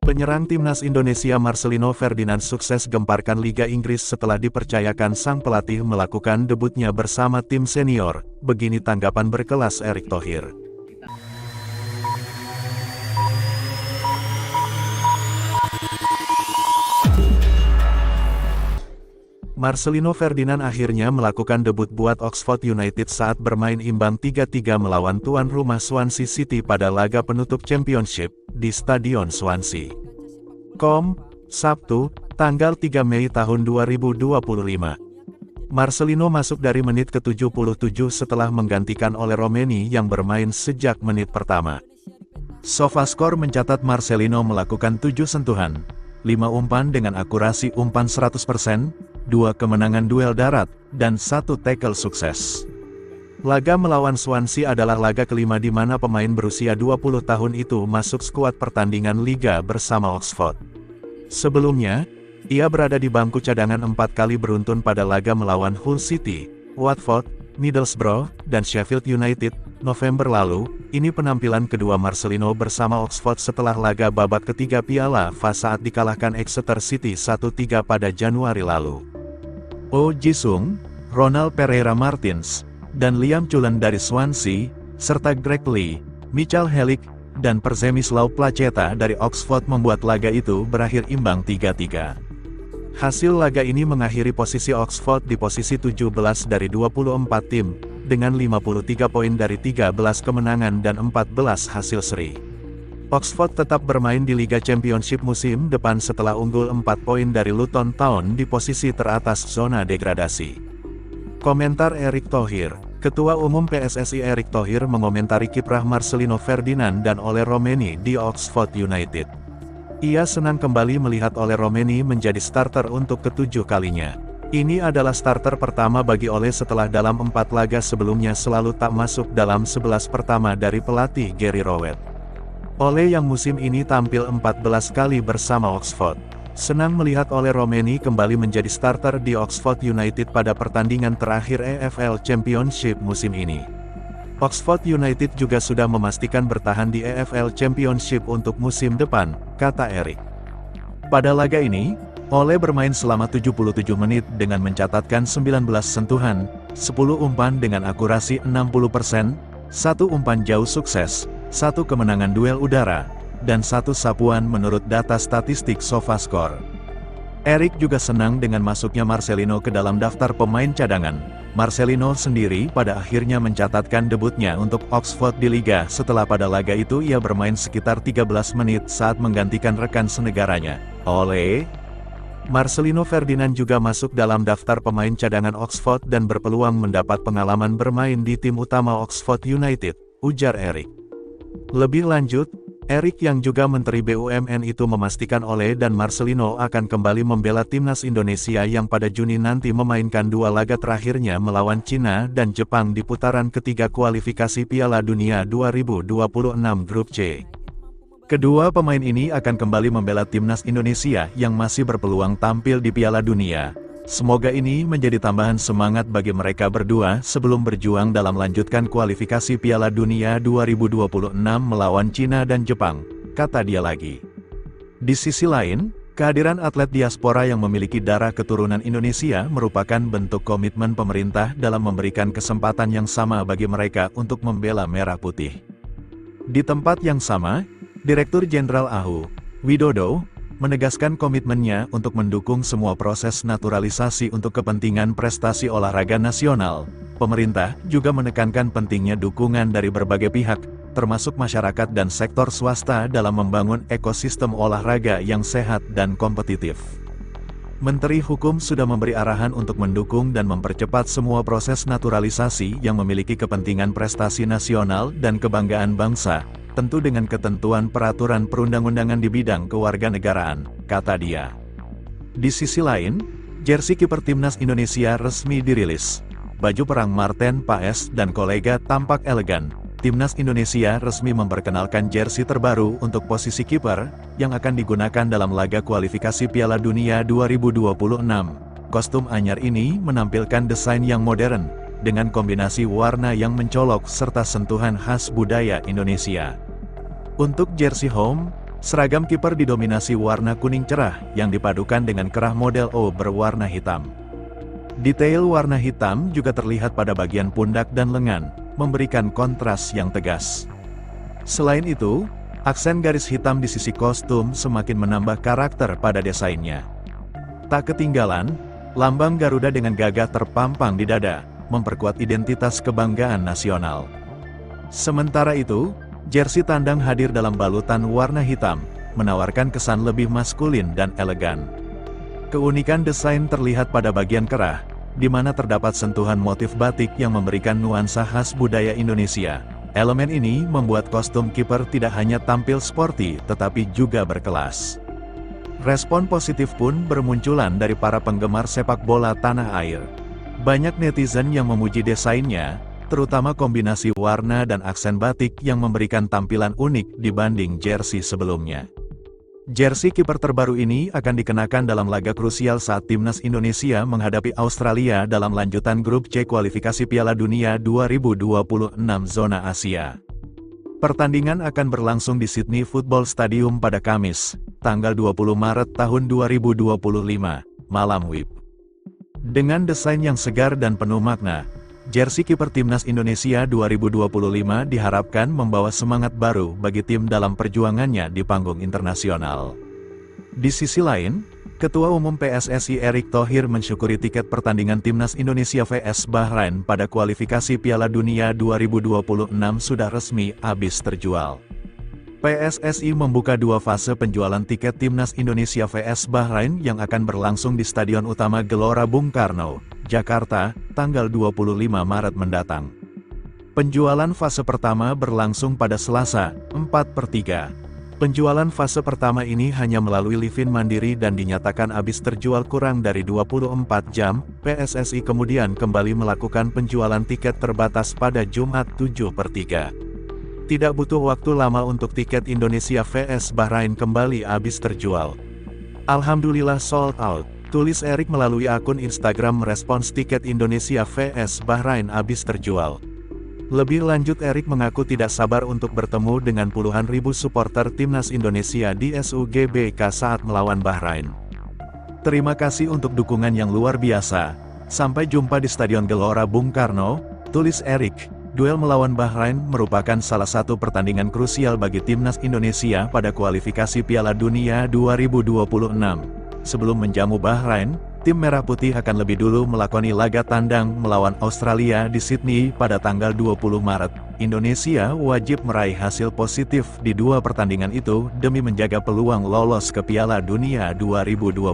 Penyerang timnas Indonesia Marcelino Ferdinand sukses gemparkan Liga Inggris setelah dipercayakan sang pelatih melakukan debutnya bersama tim senior. Begini tanggapan berkelas Erick Thohir. Marcelino Ferdinand akhirnya melakukan debut buat Oxford United saat bermain imbang 3-3 melawan tuan rumah Swansea City pada laga penutup Championship di Stadion Swansea. Sabtu, tanggal 3 Mei tahun 2025. Marcelino masuk dari menit ke-77 setelah menggantikan oleh Romeni yang bermain sejak menit pertama. SofaScore mencatat Marcelino melakukan 7 sentuhan, 5 umpan dengan akurasi umpan 100%, 2 kemenangan duel darat, dan 1 tackle sukses. Laga melawan Swansea adalah laga kelima di mana pemain berusia 20 tahun itu masuk skuad pertandingan Liga bersama Oxford. Sebelumnya, ia berada di bangku cadangan 4 kali beruntun pada laga melawan Hull City, Watford, Middlesbrough, dan Sheffield United, November lalu. Ini penampilan kedua Marcelino bersama Oxford setelah laga babak ketiga Piala FA saat dikalahkan Exeter City 1-3 pada Januari lalu. Oh Ji-sung, Ronald Pereira Martins, dan Liam Cullen dari Swansea, serta Greg Lee, Michael Helik, dan Przemysław Placeta dari Oxford membuat laga itu berakhir imbang 3-3. Hasil laga ini mengakhiri posisi Oxford di posisi 17 dari 24 tim, dengan 53 poin dari 13 kemenangan dan 14 hasil seri. Oxford tetap bermain di Liga Championship musim depan setelah unggul 4 poin dari Luton Town di posisi teratas zona degradasi. Komentar Erick Thohir. Ketua Umum PSSI Erick Thohir mengomentari kiprah Marcelino Ferdinand dan Ole Romeni di Oxford United. Ia senang kembali melihat Ole Romeni menjadi starter untuk ke-7 kalinya. Ini adalah starter pertama bagi Ole setelah dalam 4 laga sebelumnya selalu tak masuk dalam 11 pertama dari pelatih Gary Rowett. Ole yang musim ini tampil 14 kali bersama Oxford. Senang melihat Ole Romeni kembali menjadi starter di Oxford United pada pertandingan terakhir EFL Championship musim ini. Oxford United juga sudah memastikan bertahan di EFL Championship untuk musim depan, kata Erick. Pada laga ini, Ole bermain selama 77 menit dengan mencatatkan 19 sentuhan, 10 umpan dengan akurasi 60%, 1 umpan jauh sukses, 1 kemenangan duel udara, dan 1 sapuan menurut data statistik SofaScore. Erick juga senang dengan masuknya Marcelino ke dalam daftar pemain cadangan. Marcelino sendiri pada akhirnya mencatatkan debutnya untuk Oxford di Liga setelah pada laga itu ia bermain sekitar 13 menit saat menggantikan rekan senegaranya. Marcelino Ferdinand juga masuk dalam daftar pemain cadangan Oxford dan berpeluang mendapat pengalaman bermain di tim utama Oxford United, ujar Erick. Lebih lanjut, Erick yang juga Menteri BUMN itu memastikan Ole dan Marcelino akan kembali membela timnas Indonesia yang pada Juni nanti memainkan 2 laga terakhirnya melawan Cina dan Jepang di putaran ketiga kualifikasi Piala Dunia 2026 Grup C. Kedua pemain ini akan kembali membela timnas Indonesia yang masih berpeluang tampil di Piala Dunia. Semoga ini menjadi tambahan semangat bagi mereka berdua sebelum berjuang dalam lanjutkan kualifikasi Piala Dunia 2026 melawan Cina dan Jepang, kata dia lagi. Di sisi lain, kehadiran atlet diaspora yang memiliki darah keturunan Indonesia merupakan bentuk komitmen pemerintah dalam memberikan kesempatan yang sama bagi mereka untuk membela merah putih. Di tempat yang sama, Direktur Jenderal AHU, Widodo, menegaskan komitmennya untuk mendukung semua proses naturalisasi untuk kepentingan prestasi olahraga nasional. Pemerintah juga menekankan pentingnya dukungan dari berbagai pihak, termasuk masyarakat dan sektor swasta dalam membangun ekosistem olahraga yang sehat dan kompetitif. Menteri Hukum sudah memberi arahan untuk mendukung dan mempercepat semua proses naturalisasi yang memiliki kepentingan prestasi nasional dan kebanggaan bangsa, tentu dengan ketentuan peraturan perundang-undangan di bidang kewarganegaraan, kata dia. Di sisi lain, jersey kiper timnas Indonesia resmi dirilis. Baju perang Marten Paes dan kolega tampak elegan. Timnas Indonesia resmi memperkenalkan jersey terbaru untuk posisi kiper, yang akan digunakan dalam laga kualifikasi Piala Dunia 2026. Kostum anyar ini menampilkan desain yang modern, dengan kombinasi warna yang mencolok serta sentuhan khas budaya Indonesia. Untuk jersey home, seragam kiper didominasi warna kuning cerah yang dipadukan dengan kerah model O berwarna hitam. Detail warna hitam juga terlihat pada bagian pundak dan lengan, memberikan kontras yang tegas. Selain itu, aksen garis hitam di sisi kostum semakin menambah karakter pada desainnya. Tak ketinggalan, lambang Garuda dengan gagah terpampang di dada, memperkuat identitas kebanggaan nasional. Sementara itu, jersey tandang hadir dalam balutan warna hitam, menawarkan kesan lebih maskulin dan elegan. Keunikan desain terlihat pada bagian kerah, di mana terdapat sentuhan motif batik yang memberikan nuansa khas budaya Indonesia. Elemen ini membuat kostum kiper tidak hanya tampil sporty, tetapi juga berkelas. Respon positif pun bermunculan dari para penggemar sepak bola tanah air. Banyak netizen yang memuji desainnya, terutama kombinasi warna dan aksen batik yang memberikan tampilan unik dibanding jersey sebelumnya. Jersey kiper terbaru ini akan dikenakan dalam laga krusial saat timnas Indonesia menghadapi Australia dalam lanjutan grup C kualifikasi Piala Dunia 2026 zona Asia. Pertandingan akan berlangsung di Sydney Football Stadium pada Kamis, tanggal 20 Maret tahun 2025, malam WIB. Dengan desain yang segar dan penuh makna, jersey kiper timnas Indonesia 2025 diharapkan membawa semangat baru bagi tim dalam perjuangannya di panggung internasional. Di sisi lain, Ketua Umum PSSI Erick Thohir mensyukuri tiket pertandingan timnas Indonesia vs Bahrain pada kualifikasi Piala Dunia 2026 sudah resmi habis terjual. PSSI membuka dua fase penjualan tiket timnas Indonesia vs Bahrain yang akan berlangsung di Stadion Utama Gelora Bung Karno, Jakarta, tanggal 25 Maret mendatang. Penjualan fase pertama berlangsung pada Selasa, 4/3. Penjualan fase pertama ini hanya melalui live-in mandiri dan dinyatakan habis terjual kurang dari 24 jam. PSSI kemudian kembali melakukan penjualan tiket terbatas pada Jumat 7/3. Tidak butuh waktu lama untuk tiket Indonesia vs Bahrain kembali habis terjual. Alhamdulillah sold out, tulis Erick melalui akun Instagram merespons tiket Indonesia vs Bahrain habis terjual. Lebih lanjut Erick mengaku tidak sabar untuk bertemu dengan puluhan ribu supporter timnas Indonesia di SUGBK saat melawan Bahrain. Terima kasih untuk dukungan yang luar biasa. Sampai jumpa di Stadion Gelora Bung Karno, tulis Erick. Duel melawan Bahrain merupakan salah satu pertandingan krusial bagi timnas Indonesia pada kualifikasi Piala Dunia 2026. Sebelum menjamu Bahrain, tim Merah Putih akan lebih dulu melakoni laga tandang melawan Australia di Sydney pada tanggal 20 Maret. Indonesia wajib meraih hasil positif di dua pertandingan itu demi menjaga peluang lolos ke Piala Dunia 2026.